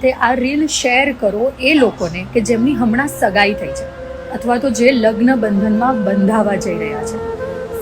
તે આ reel share કરો એ લોકોને કે જેમની હમણાં સગાઈ થઈ છે અથવા તો જે લગ્ન બંધનમાં બંધાવા જઈ રહ્યા છે.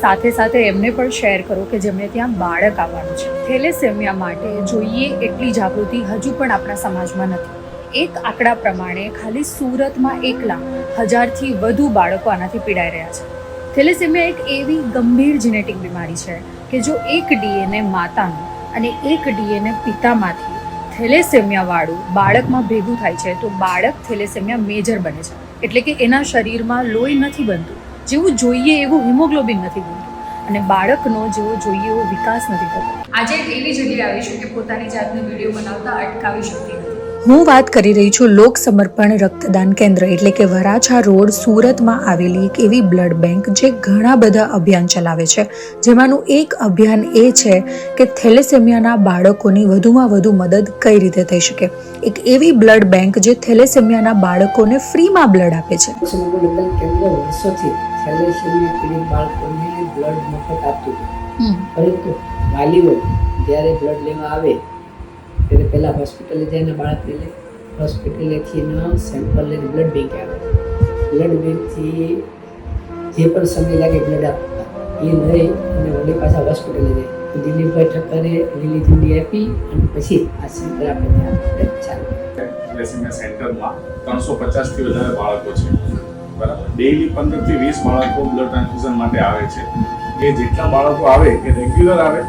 સાથે સાથે એમને પણ શેર કરો કે જેમને ત્યાં બાળક આવવાનું છે. થેલેસેમિયા માટે જોઈએ એટલી જાગૃતિ હજુ પણ આપણા સમાજમાં નથી. એક આંકડા પ્રમાણે ખાલી સુરતમાં એકલા 1000થી વધુ બાળકો આનાથી પીડાઈ રહ્યા છે. થેલેસેમિયા એક એવી ગંભીર જેનેટિક બીમારી છે કે જો એક ડીએનએ માતાનું અને એક ડીએનએ પિતામાંથી થેલેસેમિયાવાળું બાળકમાં ભેગું થાય છે તો બાળક થેલેસેમિયા મેજર બને છે. એટલે કે એના શરીરમાં લોહી નથી બનતું, જેવું જોઈએ એવું હિમોગ્લોબિન નથી બનતું અને બાળકનો જેવો જોઈએ એવો વિકાસ નથી થતો. આજે એવી જગ્યાએ આવીશું કે પોતાની જાતનો વિડીયો બનાવતા અટકાવી શકતી નથી. હું વાત કરી રહી છું લોક સમર્પણ રક્તદાન કેન્દ્ર એટલે કે વરાછા રોડ સુરતમાં આવેલી એક એવી બ્લડ બેંક જે ઘણા બધા અભિયાન ચલાવે છે. જેમાંનું એક અભિયાન એ છે કે થેલેસેમિયાના બાળકોની વધુમાં વધુ મદદ કઈ રીતે થઈ શકે. એક એવી બ્લડ બેંક જે થેલેસેમિયાના બાળકોને ફ્રીમાં બ્લડ આપે છે. બ્લડ કેન્દ્ર વર્ષોથી થેલેસેમિયા પીડિત બાળકોને બ્લડ મફત આપતું હતું. પરંતુ વાલીઓ જ્યારે બ્લડ લેવા આવે ત્યારે પહેલાં હોસ્પિટલે જઈને બાળકને લે, હોસ્પિટલેથી સેમ્પલ લઈને બ્લડ બેંક આવે. બ્લડ બેંકથી જે પણ સમય લાગે બ્લડ આપવા એ લઈ અને વળી પાછા હોસ્પિટલે જાય. દિલીપભાઈ ઠક્કરે લીલી ઝંડી આપી અને પછી આ સેમ્પલ આપણે ત્યાં ચાલુ. થેલેસેમિયા સેન્ટરમાં 350 થી વધારે બાળકો છે, બરાબર. ડેઈલી 15 થી 20 બાળકો બ્લડ ટ્રાન્સફ્યુઝન માટે આવે છે. એ જેટલા બાળકો આવે એ રેગ્યુલર આવે,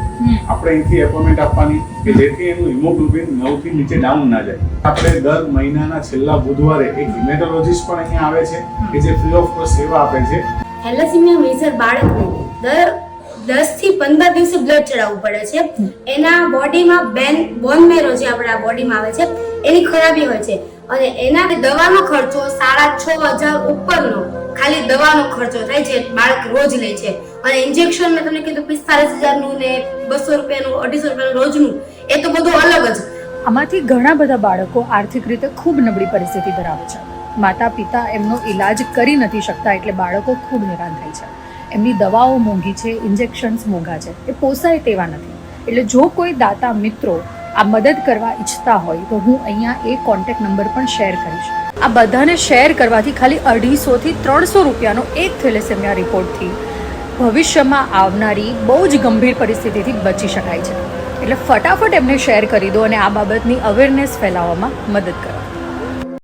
આપણે અહીંથી એપોઇન્ટમેન્ટ આપવાની કે જેથી એનું હિમોગ્લોબિન 9 થી નીચે ડાઉન ના જાય. આપણે દર મહિનાના છેલ્લા બુધવારે એક હિમેટોલોજીસ્ટ પણ અહીંયા આવે છે કે જે ફ્રી ઓફ કોસ્ટ સેવા આપે છે. થેલેસેમિયા મેજર બાળકને દર 10 થી 15 દિવસે બ્લડ ચડાવવું પડે છે. એના બોડીમાં બોન મેરો જે આપણા બોડીમાં આવે છે એની ખરાબી હોય છે અને એના દવાનો ખર્ચો 6,500 ઉપરનો ખાલી દવાનો ખર્ચો થાય છે. બાળક રોજ લે છે અને ઇન્જેક્શન મેં તમને કીધું 45,000 નું ને 200 રૂપિયાનું 250 રૂપિયાનું રોજનું, એ તો બધું અલગ જ. આમાંથી ઘણા બધા બાળકો આર્થિક રીતે ખૂબ નબળી પરિસ્થિતિ ધરાવે છે. માતા પિતા એમનો ઈલાજ કરી નથી શકતા એટલે બાળકો ખૂબ હેરાન થાય છે. એમની દવાઓ મોંઘી છે, ઇન્જેક્શન્સ મોંઘા છે, એ પોસાય તેવા નથી. એટલે જો કોઈ દાતા મિત્રો આ મદદ કરવા ઈચ્છતા હોય તો હું અહીંયા એ કોન્ટેક્ટ નંબર પણ શેર કરીશ. આ બધાને શેર કરવાથી ખાલી 250 થી 300 રૂપિયાનો એક થેલેસેમિયા રિપોર્ટથી ભવિષ્યમાં આવનારી બહુ જ ગંભીર પરિસ્થિતિથી બચી શકાય છે. એટલે ફટાફટ એમને શેર કરી દો અને આ બાબતની અવેરનેસ ફેલાવવામાં મદદ કરો.